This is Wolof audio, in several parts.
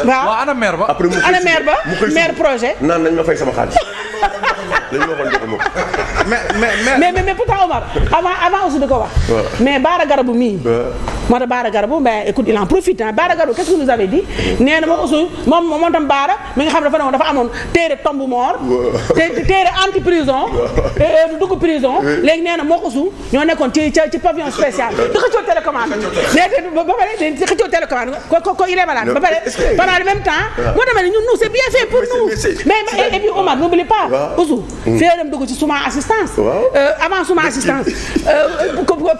waaw ana maire ba. après ana maire ba maire projet. naan nañ ma fay sama xaalis. lañ ma waxoon joxuma ko. mais pourtant Omar avant aussi di ko wax. mais Baara Garabu mii. moo tax Baara Garabu mais écoute il en profite ah Baara Garabu qu'est-ce que vous avez dit. nee na moom aussi moom tam Baara mi nga xam ne dafa amoon téere tombe mort. téere anti prison. dugg prison. léegi nee na moo ko su ñoo nekkoon ci pavillon spécial. di xëccoo télécommande. ba pare di xëccoo télécommande ko il est malade. ba pare pendant le même temps. moo tax nous c'est bien fait pour nous. mais et puis Omar n'oublie pas. Oussou. fii dem dugg ci suma assistance. avant suma assistance.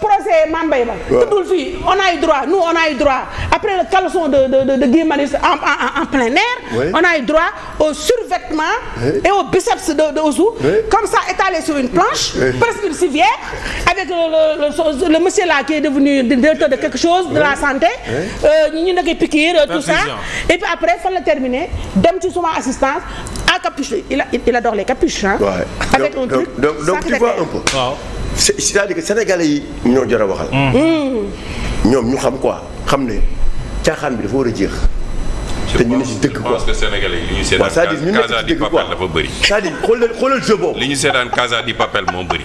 procès Mambay ba. tuddul fii on a eu droit nous on a eu droit après le caleçon de Guy Marius en plein air. On a eu droit aux survêtements et aux biceps de Oussou. Comme ça étalé sur une planche. Presque une civière. Avec le monsieur là qui est devenu directeur de quelque chose de la santé. ñu ne koy piqûre tout ça. Et puis après fan la terminer dem ci suma assistance à capuche il adore les capuches hein. Avec un truc. donc tu vois un peu. waaw c'est-à-dire que sénégalais yi ñoo jar a waxal. ñoom ñu xam quoi xam ne caaxaan bi dafa war a jeex. te ñu ne si dëkk quoi je pense que sénégalais yi li ñu seetaan Casa di Papel dafa bëri. c'est-à-dire xoolal jeu boobu. li ñu seetaan Casa di Papel moo bëri.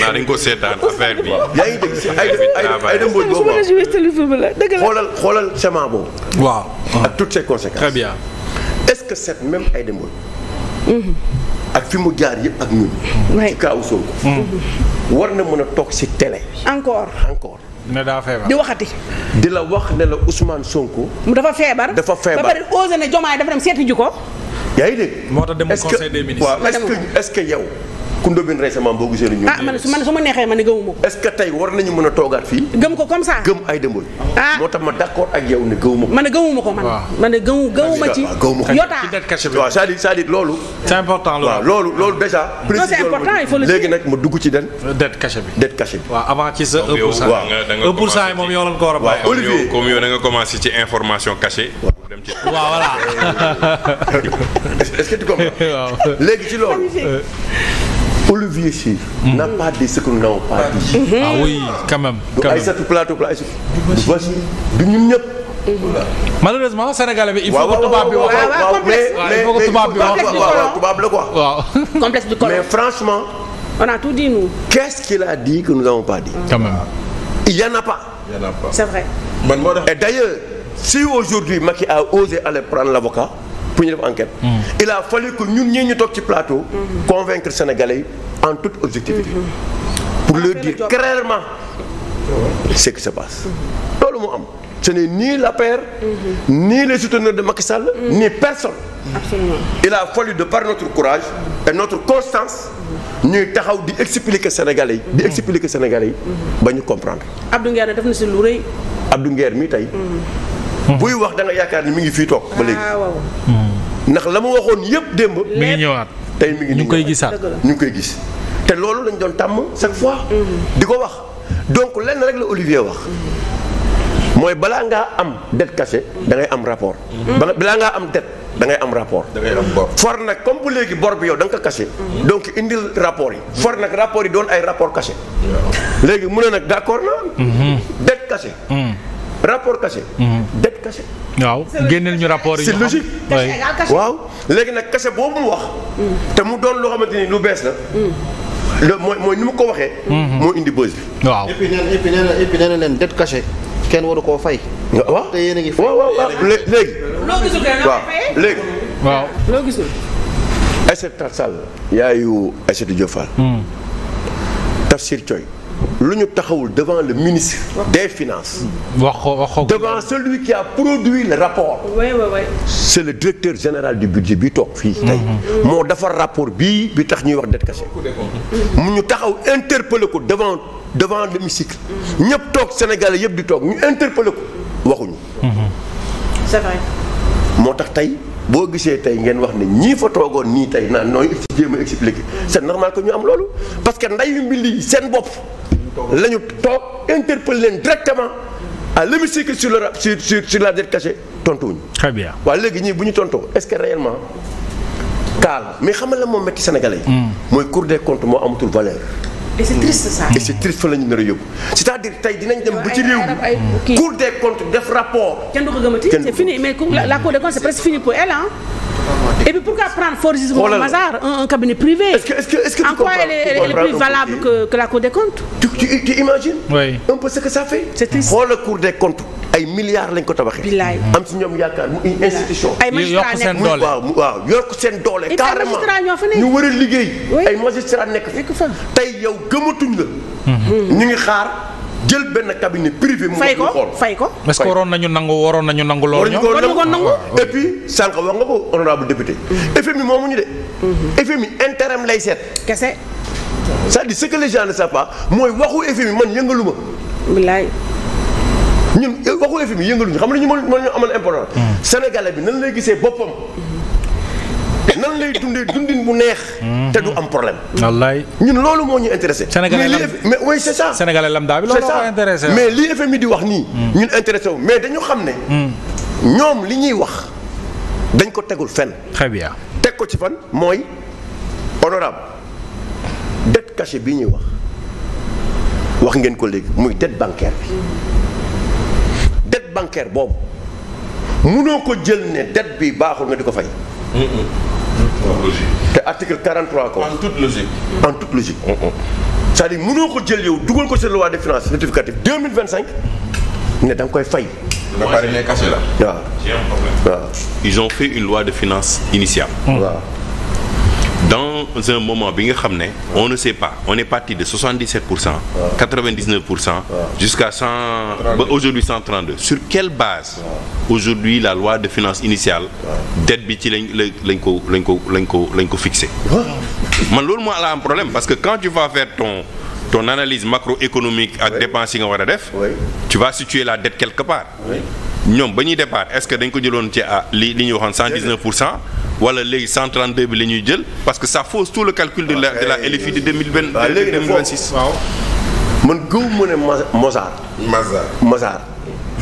naa dañ ko seetaan affaire bi. yaa ngi dégg si ay dem boobu xoolal chemin boobu. waaw ak toutes ses conséquences. très bien. est-ce que cette même ay dem ak fi mu jaar yëpp ak ñun. ci kaawu Sonko. war na mën a toog si télé. encore. ne daa feebar di waxati. di la wax ne la Ousmane Sonko. dafa feebar. ba pare osé ne Diomaye dafa dem seeti ji ko. yaa ngi dégg. moo tax demul conseil des ministres. waaw est-ce que yow. Koundou Bine récemment boo gisee ñu. man su ma neexee ma ne gëmuma ko. est-ce que tey war nañu mën a toogaat fii. gëm ko comme ça. gëm ay dëmbal. moo tax ma d'accord ak yow ne gëmuma ko. man gëmuma ko man. ma ne gëmuma ci. yotaa waaw c'est-à-dire loolu. c'est important loolu. waaw loolu déjà. non c'est important il faut le dire léegi nag ma dugg ci den. dette cachée bi. dette cachée bi. waaw avant ci sa 1%. waaw 1% yi moom yow lañ ko war a bàyyi. Olivier comme yow da nga commencé ci information cachée. waaw voilà. est-ce que tu comprends. léegi ci loolu. Olivier Sy n'a pas dit ce que nous n'avons pas dit. Ah oui, quand même. du Aïssatou Plateau du ñun ñëpp. Malheureusement Sénégalais bi il faut que tubaab bi wax. mais tubaab la quoi. waaw. complexe du colon. mais franchement. on a tout dit nous. Qu'est-ce qu'il a dit que nous n'avons pas dit. Quand même. Il y en a pas. C'est vrai. Et d'ailleurs si aujourd'hui Macky a osé aller prendre l'avocat pour ñu def enquête. Il a fallu que ñun ñii ñu toog ci plateau. convaincre Sénégalais yi en toute objectivité. pour leur dire clairement ce qui se passe. loolu moo am ce n'est ni l'APR. ni les souteneurs de Macky Sall. ni personne. Absolument. Il a fallu de par notre courage et notre constance ñuy taxaw di expliquer Sénégalais yi. ba ñu comprendre. Abdou Nguer def na si lu rëy. Abdou Nguer mii tey. buy wax da nga yaakaar ni mi ngi fii toog ba léegi. ndax la ma waxoon yëpp démb. mi ngi ñëwaat. tey mi ngi ñu ngi koy gisaat. ñu ngi koy gis te loolu lañ doon tàmm chaque fois. di ko wax donc lenn rek la Olivier wax. mooy balaa ngaa am dette cachée da ngay am rapport. balaa ngaa am dette da ngay am rapport. da ngay am bor. for nag comme bu léegi bor bi yow da nga ko caché. donc indil rapport yi. for nag rapport yi doon ay rapport caché. léegi mu ne nag d'accord na. dette cachée. rapport caché. dette cachée. waaw génneel ñu rapport yi. c'est logique. waaw léegi nag caché boobu mu wax. te mu doon loo xamante ni lu bees la. mooy ni mu ko waxee. moo indi buzz bi. waaw et puis nee na leen dette cachée kenn waru koo fay. waaw te yéen a ngi fay. waaw léegi. loo gisul kay waaw léegi. waaw loo gisul. Aïssata Tall Sall yaayu Aïssatou Diop Fall. Tafsir Thioye lu ñu taxawul devant le ministre des finances. wax ko devant celui qui a produit le rapport. oui. c'est le directeur général du budget bi toog fii tey. moo defar rapport bii bi tax ñuy wax dette cachée. mu ñu taxaw interpeller ko devant l'hémicycle. ñëpp toog Sénégalais yëpp di toog ñu interpeller ko waxuñu. c'est vrai. moo tax tey boo gisee tey ngeen wax ne ñii fa toogoon nii tey naan nooy jéem a expliquer c'est normal que ñu am loolu parce que ndeyu mbi lii seen bopp la ñu toog interpeller leen directement à l'hémicycle sur la dette cachée tontuwuñu. très bien. waaw léegi ñii bu ñu tontoo est-ce que réellement cas la mais xam nga la moom metti Sénégalais yi. mooy Cour des comptes moo amatul valeur. et c'est triste ça. et c'est triste fa la ñu nar a yóbbu c'est-à-dire tey dinañ dem ba ci réew mi Cour des comptes def rapport. kenn du ko gëmati c'est fini mais la Cour des comptes c'est presque fini pour elle hein. Et puis pourquoi prendre Fortis Mazars un cabinet privé. Est-ce que en quoi elle est plus valable que la Cour des comptes. tu imagines. oui un peu ce que ça fait. c'est triste xoolal Cour des comptes ay milliards lañ ko tabaxee. billaay am si ñoom yaakaar mu une institution. ay magistrats nekk doole waaw yokk seen doole. et carrément ñoo fa nekk ñu war a liggéey. Oui. ay magistrats nekk fa. tey yow gëmatuñ la. ñu ngi xaar jël benn cabinet privé. mu fay ko xool fay ko. est-ce que waroon nañu nangu loolu ñoom. waruñu ko nangu. et puis sànq wax nga ko honorable député. FMI moomuñu de. FMI intérim lay seet. kese. c'est-à-dire ce que les gens ne savent pas mooy waxu FMI man yëngalu ma. billaay. ñun waxu FMI yëngaluñu xam nga ñu mën ñu amal important. Sénégalais bi nan lay gisee boppam. nan lay dundee dundin bu neex. te du am problème. wallaay. ñun loolu moo ñu intéressé. Sénégalais mais oui c'est ça. Sénégalais lambda bi c'est loolu moo intéressé. mais li FMI di wax nii. ñun intéressé wu mais dañu xam ne. ñoom li ñuy wax dañ ko tegul fenn. très bien. teg ko ci fan mooy honorable dette cachée bii ñuy wax ngeen ko léegi muy dette bancaire bi. dette bancaire boobu mënoo ko jël ne dette bi baaxul nga di ko fay. te article 43 ko. En toute logique. en toute logique. c'est-à-dire mënoo ko jël yow dugal ko sa loi de finances rectificative 2025 ne da nga koy fay. Ba pare ne caché la. waaw J'ai un problème. waaw. Ils ont fait une loi de finances initiale. waaw. Dans un moment bi nga xam ne on ne sait pas on est parti de 77%, 99%, jusqu'à 100 ba aujourd'hui 132. Sur quelle base aujourd'hui la loi de finances initiale dette bi ci lañ ko fixé. Man loolu moo la am problème parce que quand tu vas faire ton analyse macroéconomique ak dépenses yi nga war a def. Tu vas situer la dette quelque part. ñoom ba ñuy départ est-ce que dañ ko jëloon ci li ñuy waxoon 119%. wala léegi 132 bi la ñuy jël parce que ça fausse tout le calcul de la LFI de 2026. waaw man gëw mu ne Mazars.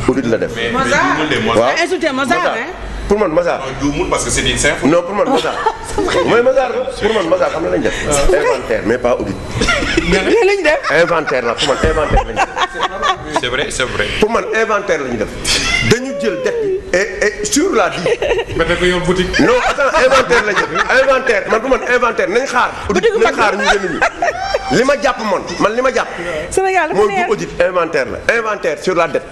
audit la def. Mazars insulté Mazars hein. pour man Mazars. non parce que c'est une info. non pour man Mazars. mooy Mazars pour man Mazars xam na lañ def. inventaire mais pas audit. lañ def. inventaire la pour man inventaire lañ def. c'est vrai. pour man inventaire la ñu def dañu jël dette bi et sur la dit. ba tey ko yor boutique. non attends inventaire la ñu def inventaire man pour man inventaire nañ xaar. audit nañ xaar ñu jënd ñu li ma jàpp man li ma jàpp. Sénégal mooy bu audit inventaire la inventaire sur la dette.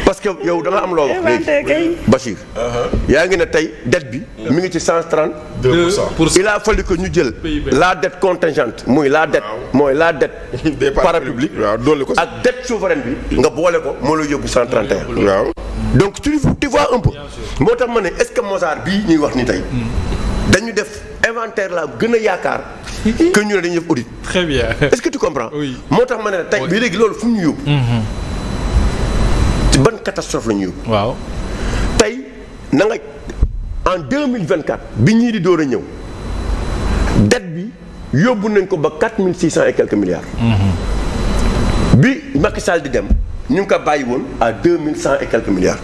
parce que yow da nga am loo wax léegi Bachir. yaa ngi ne tey dette bi. mi ngi ci 132%. il a fallu que ñu jël la dette contingente muy la dette. mooy la dette parapublique. ak dette souveraine bi. nga boole ko moo lay yóbbu 131. waaw donc tu vois un peu. moo tax ma ne est-ce que Mazars bii ñuy wax ni tey. dañu def inventaire la gën a yaakaar. que ñu ne dañuy def audit. très bien. est-ce que tu comprends. oui moo tax ma ne tey bii léegi loolu fu mu ñu yóbbu. ci ban catastrophe la ñu yóbbu. waaw. tey na nga en 2024 bi ñii di door a ñëw dette bi yóbbu nañ ko ba 4600 et quelques milliards. bi Macky Sall di dem ñu ngi ko bàyyi woon à 2100 et quelques milliards.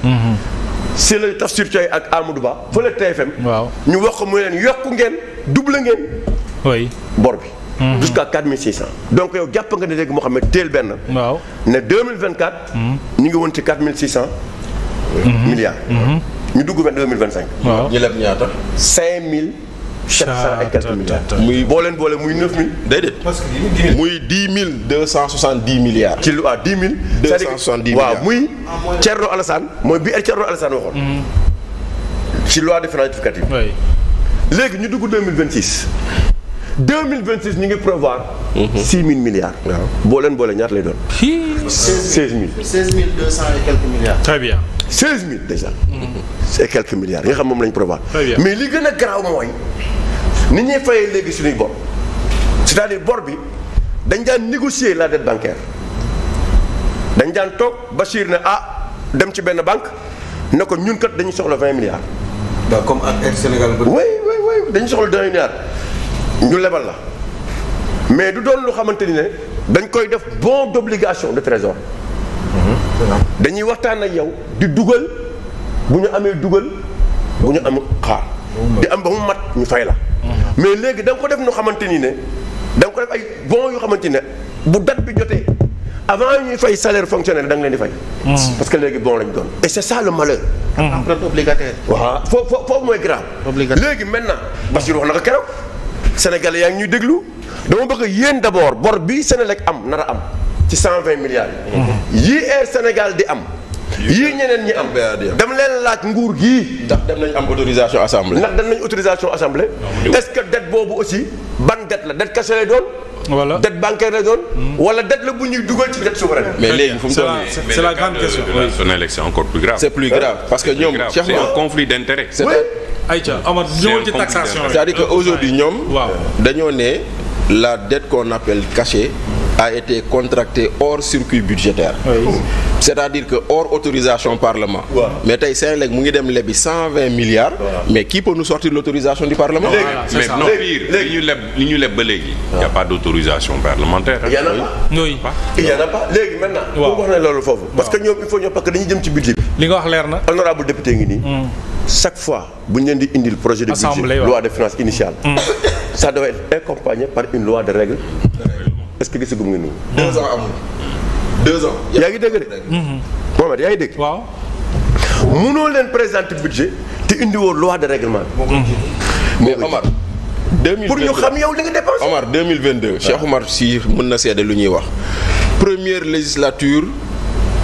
c'est le Tafsir Thioye ak Amadou Ba fële TFM. waaw ñu wax ko muy leen yokku ngeen double ngeen. oui. bor bi. jusqu'à 4600. donc yow jàpp nga ne léegi moo xam ne teel benn. waaw ne 2024. ñu ngi woon ci 4600. milliards. ñu dugg ba 2025. waaw ñu leb ñaata. 5700 et quelques milliards. muy boole muy 9000. déedéet. parce que muy 10 270 milliards. ci lu 10 000. 270 milliards waaw muy Thierno Alassane mooy bi Thierno Alassane waxoon. ci loi de finances rectificative. oui. léegi ñu dugg 2026. 2026 ñu ngi prévoir. 6 000 milliards. waaw boole ñaata lay doon. 16 000. 16 200 et quelques milliards. très bien. 16 000 déjà. c'est quelques milliards yi nga xam moom lañ prévoir. très bien mais li gën a garaaw mooy ni ñuy fayee léegi suñuy bor c'est-à-dire bor bi dañ daan négocier la dette bancaire dañ daan toog Bachir ne dem ci benn banque ne ko ñun kat dañuy soxla 20 milliards. waaw comme ak Air Sénégal. oui dañu soxla 20 milliards ñu lebal la mais du doon lu xamante ni ne dañ koy def bon d'obligation de trésor. dañuy waxtaan ak yow di dugal bu ñu amee dugal bu ñu am xaar di am ba mu mat ñu fay la. mais léegi da nga ko def nu xamante ni ne da nga ko def ay bons yoo xamante ne bu date bi jotee avant ñuy fay salaire fonctionnaire da nga leen di fay. parce que léegi bon lañ doon. et c'est ça le malheur. empreinte obligataire. waaw foofu mooy grave. léegi maintenant Bachir wax na ko keroog Sénégalais yaa ngi ñuy déglu dama bëgg yéen d'abord bor bii Sénélec am nar a am ci 120 milliards yi. yii Air Sénégal di am. yii ñeneen ñi am. dama leen laaj nguur gii. ndax dem nañ am autorisation assemblée. ndax dem nañ autorisation assemblée. est-ce que dette boobu aussi ban dette la dette cachée lay doon. voilà dette bancaire lay doon. wala dette la bu ñuy dugal ci dette souveraine. mais léegi fu mu toll nii c'est la grande question. Sénélec c'est encore plus grave. c'est plus grave parce que ñoom. c'est un conflit d'intérêt. Aïcha Omar ñëwal ci taxation. c'est-à-dire que aujourd'hui ñoom. waaw dañoo ne la dette qu'on appelle cachée a été contractée hors circuit budgétaire. C'est-à-dire que hors autorisation parlement. mais tey Sénélec mu ngi dem lebi 120 milliards. mais qui peut nous sortir l'autorisation du parlement. mais non pire li ñu leb ba léegi. il y a pas d'autorisation parlementaire. il y en a pas. oui il y en a pas léegi maintenant. waaw wax na loolu foofu. parce que ñoom il faut ñoom parce que dañuy jëm ci budget bi. li nga wax leer na. honorable député ngi nii. chaque fois bu ñu leen di indil projet de budget loi de finances initiale. ça doit être accompagné par une loi de règle. est-ce que gisagum nga nii. 2 ans amul 2 ans. yaa ngi dégg de. Mohamed yaa ngi dégg. waaw. mënoo leen présenter budget te indiwoo loi de règlement. mais Omar. 2022 pour ñu xam yow li nga dépensé. Omar 2022. Cheikh Omar Sy mën na seede lu ñuy wax. première législature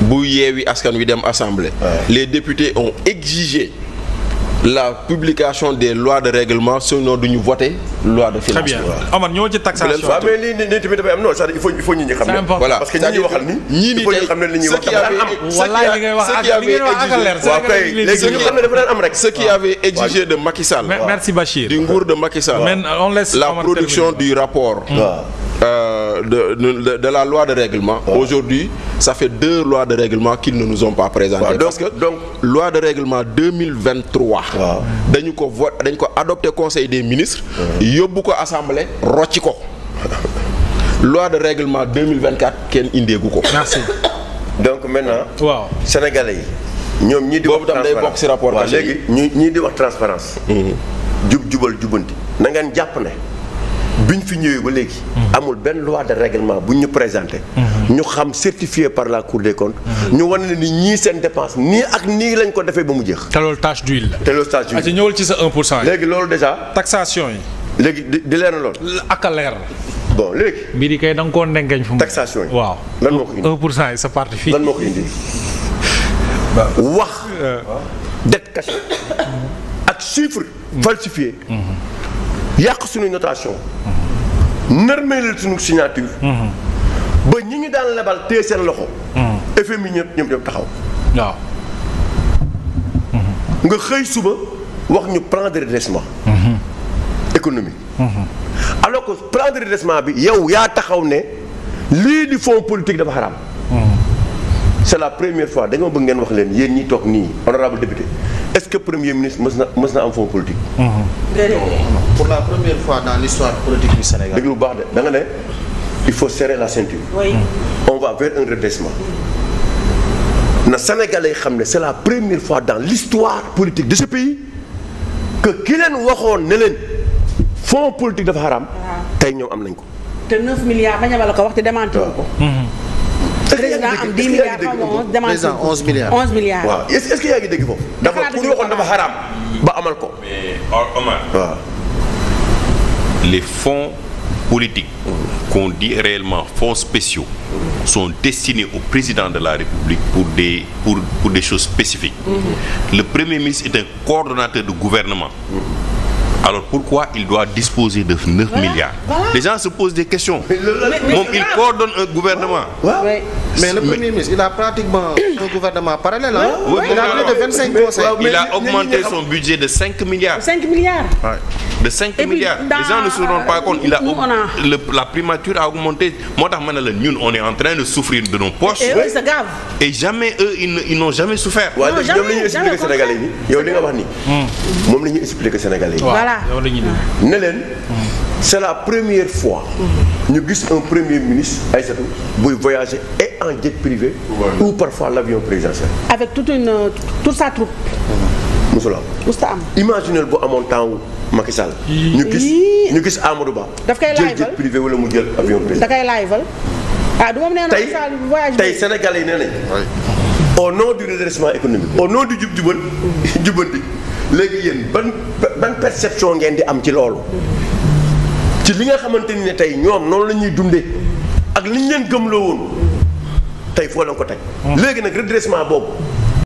bu Yewwi Askan Wi dem assemblée. les députés ont exigé la publication des lois de règlement sinon duñu voter loi de finances. très bien Omar ñëw ci taxation. waaw mais lii nii tamit dafay am non c'est-à-dire il faut ñi xam ne. voilà parce que ñi ñuy waxal nii. il faut ñu xam ne li ñuy wax dafa daan am. wallaay li ngay wax ak li ngay wax ak leer. waaw kay léegi ñu xam ne dafa daan am rek. ce qui avait exigé de Macky Sall. merci Bachir. du nguur de Macky Sall. on laisse la production du rapport. de la loi de règlement. Aujourd'hui ça fait 2 lois de règlement qu'ils ne nous ont pas présentées. Parce que loi de règlement 2023. dañu ko adopté conseil des ministres. yóbbu ko assemblée rocci ko. loi de règlement 2024 kenn indeegu ko. merci. donc maintenant. waaw sénégalais yi. ñoom ñii di wax boobu tam day bokk ci rapport waaw léegi ñii di wax transparence jubal jubanti na ngeen jàpp ne biñ fi ñëwee ba léegi amul benn loi de règlement buñ ñu présenté ñu xam certifié par la Cour des comptes ñu wane ne ni ñii seen dépense nii ak nii lañ ko defee ba mu jeex te loolu tache d'huile la. te loolu tache d'huile ci ñëwal ci sa 1%. léegi loolu déjà taxation yi. léegi di leer na loolu ak a leer. bon léegi mbir yi kay da nga koo ndengeñ fu mu. taxation yi waaw lan moo ko indi 1% yi sa parti fii. lan moo ko indi wax dette cachée ak chiffre falsifié yàq suñu notation nërmeelal suñu signature ba ñi ñu daan lebal téye seen loxo FMI ñëpp taxaw waaw nga xëy suba wax ñu plan de redressement économique alors que plan de redressement bi yow yaa taxaw ne lii di fonds politique dafa xaraam c'est la première fois da nga bëgg ngeen wax leen yéen ñi toog nii honorable député est-ce que premier ministre mës na am fonds politique. pour la première fois dans l'histoire politique du Sénégal. dégg lu baax de da nga ne il faut serrer la ceinture. Oui. On va vers un redressement. na Sénégalais xam ne c'est la première fois dans l'histoire politique de ce pays que ki leen waxoon ne leen fonds politique dafa xaraam. tey ñoom am nañ ko. te 9 milliards bañ a la ko wax te démenti wu ko. président am 10 milliards xaw ma 11 démenti président 11 milliards. 11 milliards. waaw est-ce que yaa ngi dégg foofu. dafa ku ñu waxoon dafa xaraam ba amal ko. mais Omar. waaw. les fonds politiques qu'on dit réellement fonds spéciaux sont destinés au président de la République pour des choses spécifiques. Le Premier ministre est un coordonnateur de gouvernement. Alors pourquoi il doit disposer de 9 milliards? Les gens se posent des questions. Moom il coordonne un gouvernement. Oui. Mais le Premier ministre, il a pratiquement un gouvernement parallèle. Hein? Oui, Il a plus de 25 conseils. Il a augmenté son budget de 5 milliards. 5 milliards. De 5 Et puis, milliards. dans- Les gens ne se rendent pas compte. nous, on a- La primature a augmenté. Moi, ñun, on est en train de souffrir de nos poches. Et eux, c'est grave. Et jamais eux, ils n'ont jamais souffert. waaye Non, léegi ñoom la ñuy jamais, expliquer Sénégalais yi yow li nga wax nii. moom la ñuy expliquer Sénégalais yi. Voilà. yow la ñuy def. ne leen c'est la première fois ñu gis un premier ministre Aïssatou buy voyager et en jet privé ou parfois l'avion présidentiel Avec toute sa troupe. mosul am Musta am. imaginez bu amoon temps Macky Sall. ñu gis Amadou Ba. daf koy jël jet privé wala mu jël avion privé. da koy live du moom nee na Macky Sall voyage tey Sénégalais yi nee nañ. au nom du redressement économique. au nom du jubanti léegi yéen ban perception ngeen di am ci loolu. ci li nga xamante ni ne tey ñoom noonu la ñuy dundee ak li ñu leen gëmloo woon tey foo leen ko teg. léegi nag redressement boobu